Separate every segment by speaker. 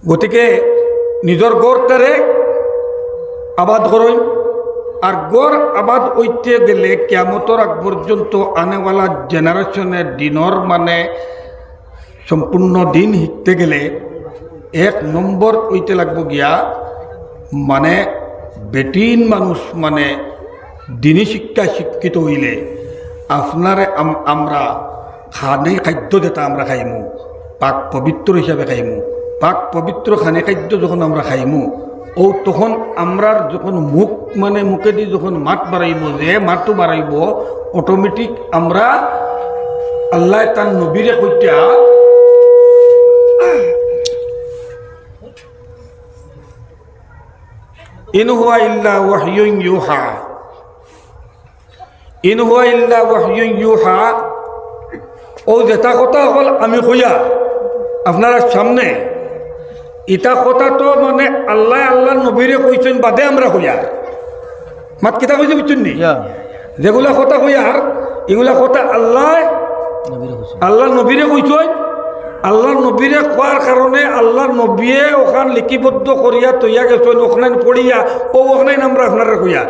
Speaker 1: গতিকে নিজের গড়টারে আবাদ করুন। আর গড় আবাদ হইতে গেলে কিয়ামতের আগ পর্যন্ত আনেওয়ালা জেনারেশনের দিনের মানে সম্পূর্ণ দিন শিখতে গেলে 1 নম্বর হইতে লাগবো গিয়া মানে বেটিন মানুষ মানে দিনী শিক্ষা শিক্ষিত হইলে আপনারে আমরা খাদ্য যেটা আমরা খাইমু পাক পবিত্র হিসাবে খাইমু। পাক পবিত্র খানে খাদ্য যখন আমরা খাইমু ও তখন আমরা যখন মুখ মানে মুখে দিয়ে যখন মাত বাড়াইব, যে মাতটো বাড়াইব অটোমেটিক আমরা আল্লাহ তার নবীরে কইটা ইন হুয়া ইল্লা ওয়াহয়ুন ইউহা, ইন হুয়া ইল্লা ওয়াহয়ুন ইউহা। ও যেটা কথা হল আমি কইয়া আপনারা সামনে ইটা কথা তো মানে আল্লাহ আল্লাহ নবীরে কইছেন বাদে আমরা কইয়া মাত কিতা কইছে বুঝছেন নি? যেগুলা কথা কইয়ার এগুলা কথা আল্লাহ নবীরে কইছেন। আল্লাহ নবীরে কোয়ার কারণে আল্লাহ নবীয়ে ওখান লিপিবদ্ধ করিয়া তৈয়া গেছেন, ওখানে পড়িয়া ও ওখানে আমরা আপনারা কইয়া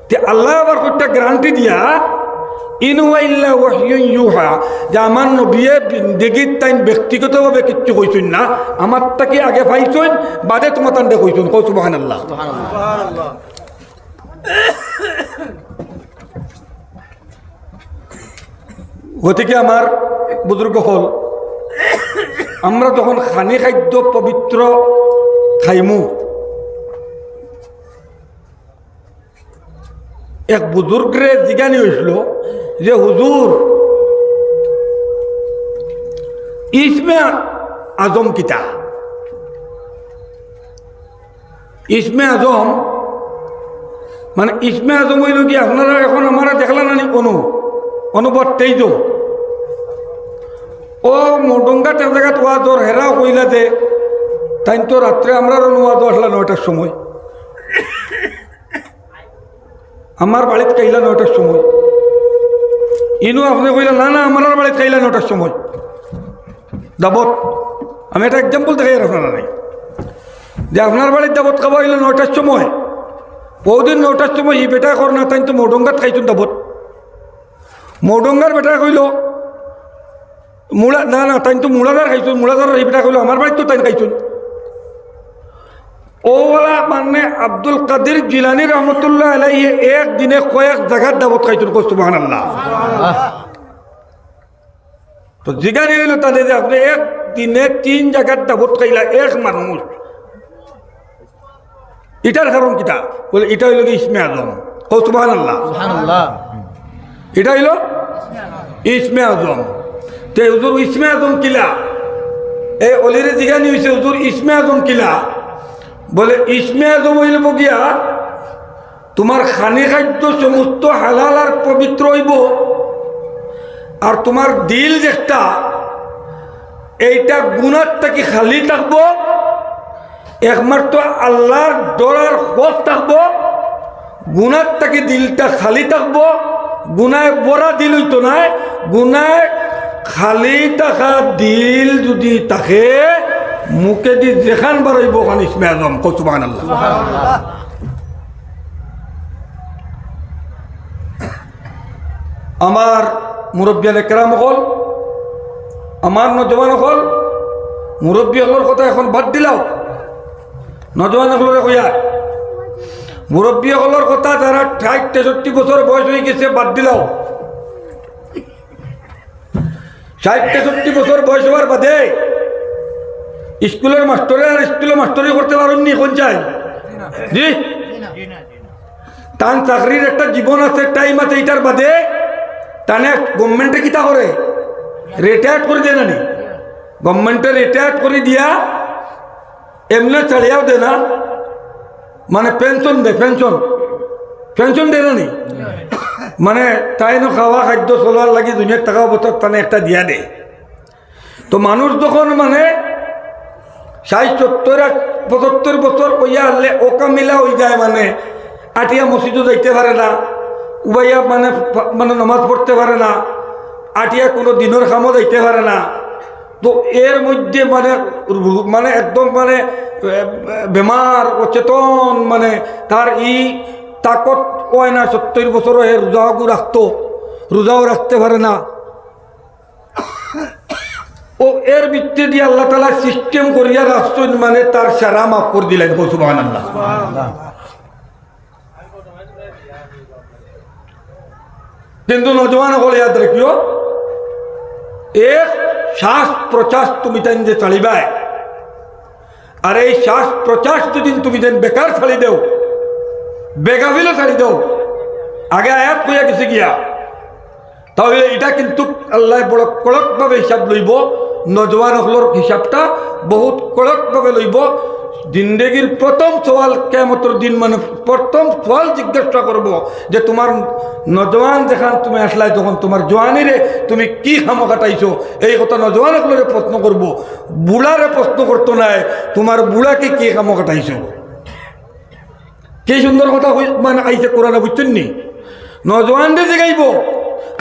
Speaker 1: তে আল্লাহ আবার কইটা গ্যারান্টি দিয়া ইন হুয়া ইল্লা ওয়াহয়ুন ইউহা, যে আমার নবীয়ে জিন্দেগির তাই ব্যক্তিগতভাবে কিচ্ছু কইছেন না, আমার তাকে আগে পাইছেন বাদে তোমার তান্ডে কইছেন। কও সুবহানাল্লাহ। গতিকে আমার বুজুর্গ হল আমরা যখন খানি খাদ্য পবিত্র খাইমু, এক বুজুর্গরে জিজ্ঞানি হয়েছিল যে হুজুর ইসমে আজম কিতা? ইসমে আজম মানে ইসমে আজম হইল কি আপনারা এখন আমরা দেখলা নানি অনুবাদ তেইজ ও মোডঙ্গা জায়গাত ওয়াজর হেরাও কইলা যে তাই তো রাত্রে আমরা অনুবাদ আসলা 9টার সময়, আমার বাড়িতে খাইলা 9টার সময়। ইনু আপনি কইলা না না আমার বাড়িতে খাইলা 9টার সময় দাবত। আমি একটা এক্সাম্পল দেখাই আপনারা নাই যে আপনার বাড়ির দাবত খাওয়া হইলো 9টার সময়, বহুদিন 9টার সময় ই বেটা কর না তাই তো মৌডঙ্গাত খাইছুন দাবত। মৌডঙ্গার বেটা কইল মুড়া না না তাই তো মুড়াদার খাইছুন, মুড়াদার এই বেটা কইল আমার বাড়িতে তো তাই খাইছুন। ওলা মানে আব্দুল কাদের জিলানী রহমতুল্লাহ আলাইহি একদিনে কয়েক জায়গার দাবত খাইছুন। সুবহানাল্লাহ। তো জিজ্ঞাসা হইল তাদের যে আপনি একদিনে 3 জায়গার দাবত খাইলা এক মানুষ, এটার কারণ কিটা? বলে এটা হইল কি ইসমে আজম। সুবহানাল্লাহ। এটা হইল ইসমে আজম। তে হুজুর ইসমে আজম কিলা? এই অলিরে জিজ্ঞানি হয়েছে হুজুর ইসমে আজম কিলা? বলে ইসমে আজম হইল গিয়া তোমার খানি খাদ্য সমস্ত হালাল আর পবিত্র হইব, আর তোমার দিল যেটা এইটা গুনার থেকে খালি থাকবো, একমাত্র আল্লাহর ডরার খোঁজ থাকবো, গুনার থেকে দিলটা খালি থাকবো। গুনায় বড়া দিল হইতো না, গুনায় খালি থাকা দিল যদি থাকে মুখে দি যেখান বারইব ওখান ইসমে আজম। সুবহানাল্লাহ। আমার মুরব্বিয়ানে কেরাম হল, আমার নজওয়ান হল, মুরব্বী হলের কথা এখন বাদ দিলাও, নজওয়ান হলরে কইয়া মুরব্বী হলের কথা যারা 60-63 বছর বয়স হয়ে গেছে বাদ দিলাও। 60-63 বছর বয়স হওয়ার বাদে স্কুলের মাস্টরে আর স্কুলের মাস্টরি করতে পারেননি কোন চাই জি তান চাকরির একটা জীবন আছে, টাইম আছে, এইটার বাদে টানে গভর্নমেন্টে কিতা করে রিটায়ার্ড করে দেয় নানি, গভর্নমেন্টে রিটায়ার্ড করে দিয়া এমনি ছাড়িয়াও দে না, মানে পেনশন দেয়, পেনশন দেয় নানি, মানে তাই না খাওয়া খাদ্য চলার লাগি দুনিয়ার টাকা বছর টানে একটা দিয়া দেয়। তো মানুষ যখন মানে 60-70-75 বছর ওইয়া হলে ওকা মিলা হয়ে যায়, মানে আটিয়া মসজিদও যাইতে পারে না, উবাইয়া মানে নামাজ পড়তে পারে না, আটিয়া কোনো দিনের কামও যাইতে পারে না, তো এর মধ্যে মানে মানে একদম মানে বেমার অচেতন, মানে তার তাকত হয় না, 70 বছর এ রোজাও রাখতো, রোজাও রাখতে পারে না। ও এর ভিত্তি দিয়ে আল্লাহ তাআলা সিস্টেম করিয়া রাখছেন, মানে তার সারা মাফ করে দিলেন। সুবহানাল্লাহ। কিন্তু নজওয়ান হলে ইয়াদ রাখিও, এক শ্বাস প্রশ্বাস তুমি তেন যে চালিবায়, আর এই শ্বাস প্রশ্বাস যদি তুমি তেন বেকার ছাড়ি দেও, বেগাফিলে ছাড়ি দেও, আগে আয়াত হইয়া গেছে গিয়া, তাহলে এটা কিন্তু আল্লাহ বড় কড়কভাবে হিসাব লইব। নজওয়ান হলর হিসাবটা বহুত কড়কভাবে লইব। জিন্দগির প্রথম সওয়াল কিয়ামতের দিন, মানে প্রথম সওয়াল জিজ্ঞাসা করব যে তোমার নজওয়ান যেখান তুমি আসলাই, তখন তোমার জোয়ানিরে তুমি কি খামো কাটাইছো, এই কথা নজওয়ান হলরে প্রশ্ন করব। বুড়ারে প্রশ্ন করতো নাই তোমার বুড়াকে কি খামো কাটাইছো। কি সুন্দর কথা মানে আইসে কোরআনে, বুঝছেন নি? নজওয়ানরে জিগাইব,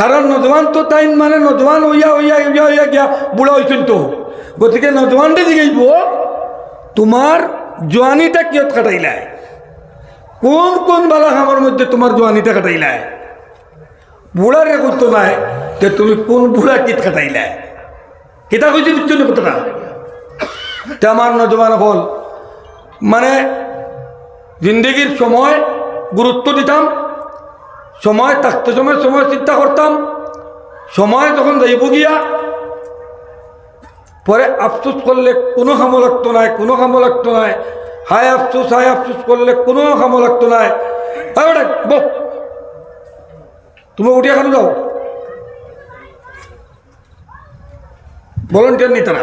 Speaker 1: কারণ নজওয়ান তো তাই মানে নজওয়ান হইয়া হইয়া হইয়া হইয়া গিয়া বুড়া হইছেন তো, গতিকে নজওয়ানরে জিগাইব তোমার জোয়ানিটা কিয়ত কাটাইলাই, কোন কোন বালা খামার মধ্যে তোমার জোয়ানিটা কাটাইলাই। বুড়ারে করতো নাই যে তুমি কোন বুড়া কিত কাটাইলাই, কিতা কইছি বুঝছো না কথাটা? আমার নজওয়ান হল মানে জিন্দগির সময় গুরুত্ব দিতাম, সময় থাকতে সময় সময় চিন্তা করতাম, সময় যখন যাইব গিয়া পরে আফসোস করলে কোনো কামো লাগতো নাই, কোনো কামো লাগতো নাই। হায় আফসোস করলে কোনো কামো লাগতো নাই। তুমি উঠে এখানে যাও, ভলান্টিয়ার নি তারা।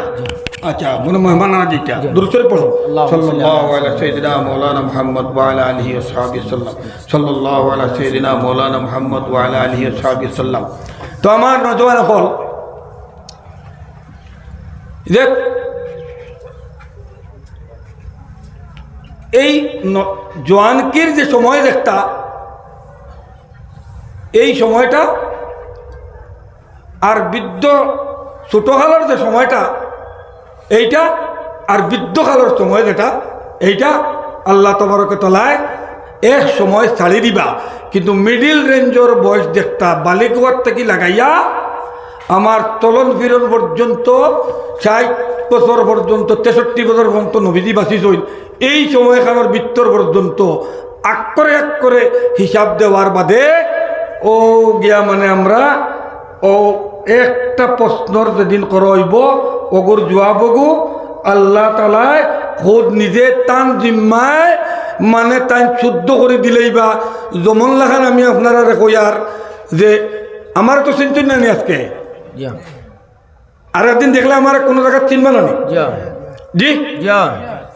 Speaker 1: আচ্ছা, মনে মেহমান যেটা দুরুদ পড়ো, সাল্লাল্লাহু আলা সাইয়্যিদিনা মাওলানা মুহাম্মদ ওয়া আলা আলিহি ওয়া সাহবিহি সাল্লাম, সাল্লাল্লাহু আলা সাইয়্যিদিনা মাওলানা মুহাম্মদ ওয়া আলা আলিহি ওয়া সাহবিহি সাল্লাম। তো আমার নজওয়ান হল দেখ, এই জোয়ানকির যে সময় দেখতা, এই সময়টা আর বৃদ্ধ ছোটকালের যে সময়টা, এইটা আর বৃদ্ধকালের সময় যেটা, এইটা আল্লাহ তাবারক ওয়া তাআলায় এক সময় ছাড়ি দিবা। কিন্তু মিডিল রেঞ্জের বয়স দেখতা, বালিকার থেকে লাগাইয়া আমার চলন ফিরন পর্যন্ত 60 বছর পর্যন্ত, 63 বছর পর্যন্ত নবীজি বাঁচিস হইল। এই সময়খানের বৃত্তর পর্যন্ত আক করে হিসাব দেওয়ার বাদে ও গিয়া মানে আমরা ও একটা প্রশ্নর যেদিন করইব ওগুর জবাবগু আল্লাহ তাআলায় খোদ নিজে তান জিম্মায় মানে তাই শুদ্ধ করে দিলেই বা যেমন লাখান। আমি আপনারা কইয়ার যে আমার তো চিন্তা নেই আজকে, আর একদিন দেখলে আমার কোনো জায়গায় চিনবা না জি,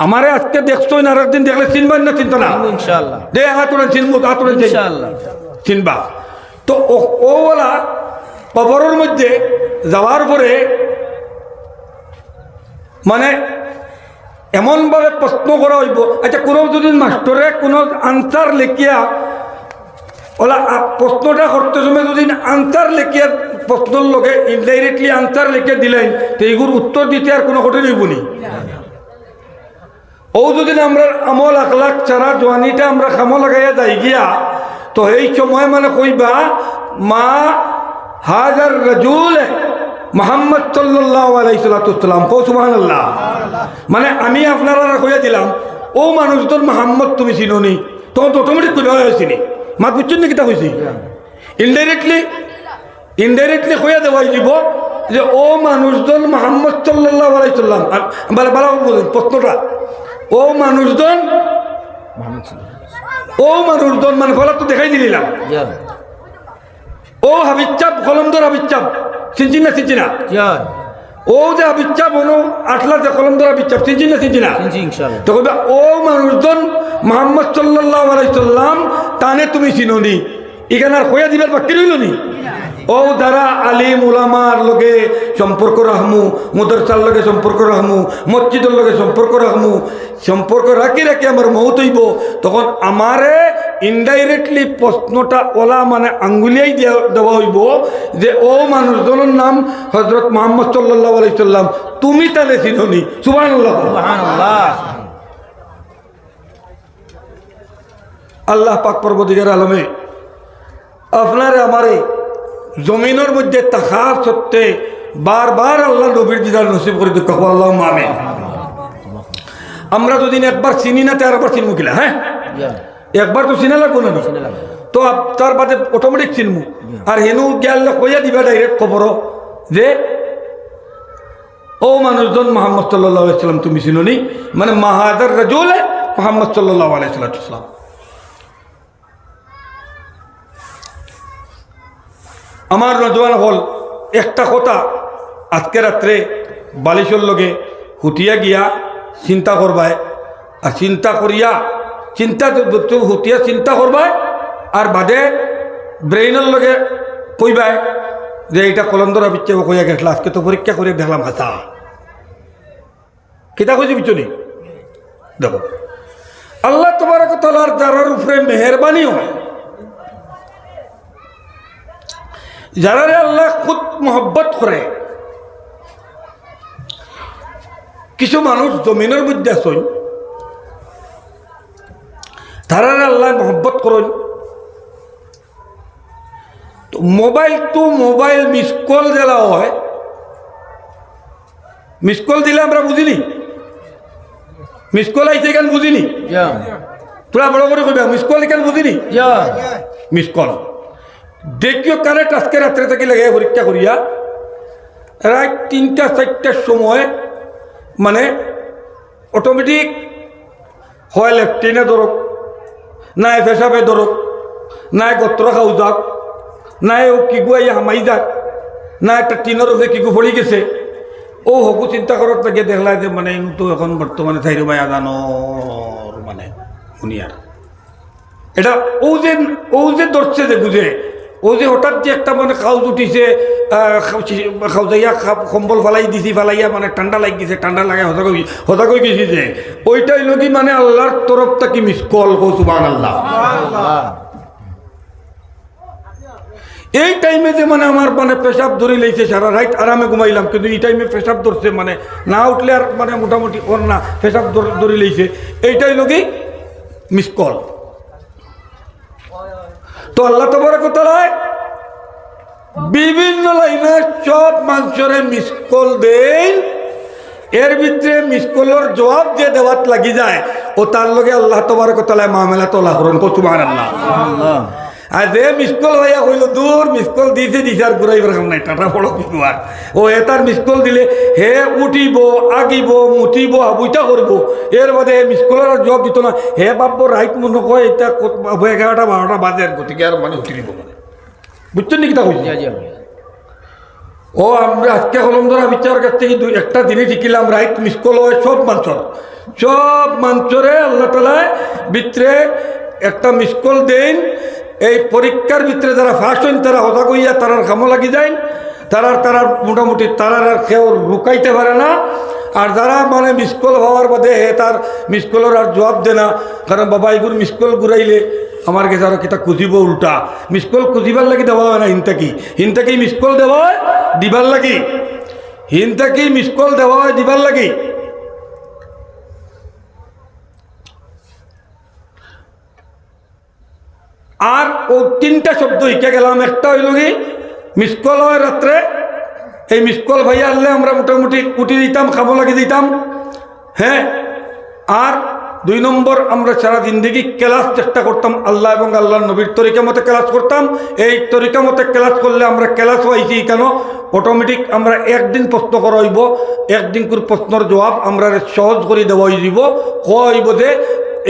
Speaker 1: আমারে আজকে দেখছো না, আর একদিন দেখলে চিনবেন না? চিন্তা না ইনশাআল্লাহ, দে হাতুরে চিনবো, হাতুরে ইনশাআল্লাহ চিনবা। তো ওলা কবরের মধ্যে যাওয়ার পরে মানে এমনভাবে প্রশ্ন করা হইব। আচ্ছা, কোনো যদি মাস্টরে কোনো আনসার লেখিয়া ওলা প্রশ্নটা করতে সময় যদি আনসার লেখিয়া প্রশ্নের লগে ইনডাইরেক্টলি আনসার লিখে দিলেন, তো এইগুলোর উত্তর দিতে আর কোনো কঠিন হইব নি? ও যদি আমরা আমল আখলাক ছাড়া জোয়ানিটা আমরা খামো লাগাইয়া যাই গিয়া, তো এই সময় মানে কইবা মা হাজার রাজুল মুহাম্মদ সাল্লাল্লাহু আলাইহি সাল্লাম, কও সুবহানাল্লাহ। মানে আমি আপনারা কইয়া দিলাম ও মানুষজন মুহাম্মদ তুমি চিনোনি, তখন তো অটোমেটিক কইবা হয়েছিনি। মাত বুঝছেন নাকি তা কইছি? ইনডাইরেক্টলি কইয়া দেওয়াই দিব যে ও মানুষজন মুহাম্মদ সাল্লাল্লাহু আলাইহি সাল্লাম। বালা বলেন প্রশ্নটা, ও মানুষজন মানে ফলা তো দেখাই দিলাম। ও হাবিচাপ কলমদর হাবিচাপ চিনচিন না? ও যে হাবিচাপ অনু আটলা যে কলমদর হাবিচাপ চিনচিন না? তো কইবা ও মানুষজন মুহাম্মদ সাল্লাল্লাহু আলাইহি সাল্লাম তানে তুমি চিনোনি, এখানে আর কইয়া দিবার বাকি রইল নি? ও যারা আলিম উলামার লগে সম্পর্ক রাখমু, মাদ্রাসার লগে সম্পর্ক রাখমু, মসজিদের লগে সম্পর্ক রাখমু, সম্পর্ক রাখি আমার মৌত হইব, তখন আমারে ইনডাইরেক্টলি প্রশ্নটা ওলা মানে আঙ্গুলিয়াই দেওয়া হইব যে ও মানুষজনের নাম হজরত মোহাম্মদ সাল্লাল্লাহু আলাইহি সাল্লাম, তুমি তাহলে চিনি। সুবহানাল্লাহ। আল্লাহ পাক পরবর্তীকার আলমে আপনারে আমারে জমিনের মধ্যে তাকার সত্ত্বে বারবার আল্লাহ নবীর দিদার নসিব করে দুঃখ আল্লাহ আমিন। আমরা দুদিন একবার চিনি না তার আবার চিনবো কিলা? হ্যাঁ, একবার তো চিনা লাগবো না, তো তার বাদে অটোমেটিক চিনবো। আর হেনু গেলে কইয়া দিবা ডাইরেক্ট খবর যে ও মানুষজন মোহাম্মদ সাল্লাল্লাহু আলাইহি সাল্লাম তুমি চিনোনি, মানে মাহাদার রাজুল মোহাম্মদ সাল্লাল্লাহু আলাইহি সাল্লাম। আমার নজওয়ান হল একটা কথা আজকে রাত্রে বালিশর লগে হুটিয়া গিয়া চিন্তা করবায়, আর চিন্তা করিয়া হুটিয়া চিন্তা করবায়, আর বাদে ব্রেইনের লগে কইবায় যে এইটা কলন্দরা বিচ্ছে কইয়া গেছিল, আজকে তো পরীক্ষা করে দেখলাম হাসা কিতা কইছি বিচনি। দেখো আল্লাহ তাবারক ওয়া তাআলার যারার উপরে মেহেরবানি হয়, যারারে আল্লাহ খুদ মোহব্বত করে, কিছু মানুষ জমিনের মধ্যে আসেন তারারে আল্লাহ মোহব্বত করেন। তো মোবাইল মিস কল দেওয়া হয়, মিস কল দিলে আমরা বুঝিনি, মিস কল আইছে কেন বুঝিনি, তোরা বড় করে কইবা মিস কল কেন বুঝিনি, মিস কল দেখিও কারেক্ট আজকে রাত্রে থেকে লেগে পরীক্ষা করিয়া রাত 3টা-4টার সময় মানে অটোমেটিক হয় লেফটিনে ধরক, নাই পেশাবে ধরক, নাই গত্র খাও যাক, নাই ও কিগুয়াই হামাই যাক, না একটা টিনের উপরে কিগু পড়ি গেছে, ও হকু চিন্তা করার থেকে দেখলা যে মানে তো এখন বর্তমানে থাইরো ভাই আদানোর মানে শুনিয়ার এটা ও যে ধরছে যে বুঝে ও যে হঠাৎ যে একটা মানে খাউজ উঠিছে, খাউজাইয়া কম্বল ফালাই দিছি, ফালাইয়া মানে ঠান্ডা লাগি গেছে, ঠান্ডা লাগে হতা কই গেছি যে ওইটাই লগি মানে আল্লাহর তরফ থেকে মিস কল কো সুবহানাল্লাহ। এই টাইমে যে মানে আমার মানে পেশাব ধরে লেগেছে, সারা রাত আরামে ঘুমাইলাম, কিন্তু এই টাইমে পেশাব ধরছে, মানে না উঠলে আর মানে মোটামুটি ওর না পেশাব ধরে লেগেছে, এইটাই লগি মিস কল। তো আল্লাহ তাবারক ওয়া তাআলা বিভিন্ন লাইনে সব মানুষের মিস কল দেন, এর ভিতরে মিস কলের জবাব যে দেওয়াত লাগি যায় ও তার লগে আল্লাহ তাবারক ওয়া তাআলা মামলা তোলা করুন কো সুবহানাল্লাহ। আর যে মিস কল হইয়া হইল দূর, মিস কল দিতে আর ঘুরাইবার কাম নাই, টাটা বড় কিছু আর ও এটার মিস কল দিলে হে উঠিব, আগিব, মুঠিব, হাবুইটা করবো, এর বাদে মিস কলের জবাব দিত না, হে বাব্য রাইট মনে কয় এটা 11টা-12টা বাজে, আর গতিকে আর মানে উঠি দিব মানে, বুঝছেন নাকি তা হয়েছে। ও আমরা আজকে কলমদরা বিচার কাছ থেকে একটা দিনে শিখিলাম রাইট মিস কল হয় সব মানুষরে আল্লাহ তাআলা ভিতরে একটা মিস কল দেন। এই পরীক্ষার ভিতরে যারা ফার্স্ট হইন তারা হতা কইয়া তারার কামো লাগি যায়, তারার মোটামুটি তারার আর কেউ রুকাইতে পারে না। আর যারা মানে মিস কল হওয়ার বাদে হে তার মিস কলের আর জবাব দে না, কারণ বাবা এগুলো মিস কল ঘুরাইলে আমার কাছে আরো কিতা খুঁজিব, উল্টা মিস কল খুঁজিবার লাগি দেওয়া হয় না, হিনতাকি মিস কল দেওয়া হয় দিবার লাগি, হিনতাকি মিস কল দেওয়া হয় দিবার লাগি। আর ও 3টা শব্দ শিখে গেলাম, একটা হইল কি মিস কল হয় রাত্রে, এই মিস কল ভাইয়া আনলে আমরা মোটামুটি উঠে দিতাম, খাবো লাগি দিতাম, হ্যাঁ। আর 2 নম্বর আমরা সারা জিন্দেগি ক্লাস চেষ্টা করতাম আল্লাহ এবং আল্লাহর নবীর তরিকা মতে ক্লাস করতাম। এই তরিকা মতে ক্লাস করলে আমরা ক্লাস হয়েছি কেন, অটোমেটিক আমরা একদিন প্রশ্ন করা হইব, একদিন করে প্রশ্নের জবাব আমরা সহজ করে দেওয়া হইব, হইব যে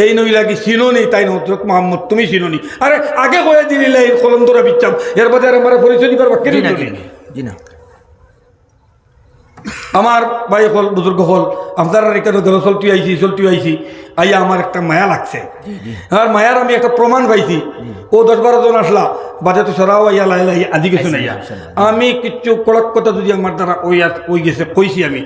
Speaker 1: এই নই লাগি চিনো নেই তাই না হজরত মোহাম্মদ তুমি চিনো নি, আরে আগে কয়ে দিলে এই কলম ধরা বিচ্ছাম, এর বাদে আর আমার পরিচয় দিবার বাক্য না। আমার ভাই হল বুজুর্গ হল আপনারা এখানে গেল চলতি আইছি আইয়া আমার একটা মায়া লাগছে, আর মায়ার আমি একটা প্রমাণ পাইছি। ও 10-12 জন আসলা বাদে তো সরাও আইয়া লাই আজি গেছো না, আমি কিচ্ছু কড়ক কথা যদি আমার দ্বারা ওই গেছে কইছি আমি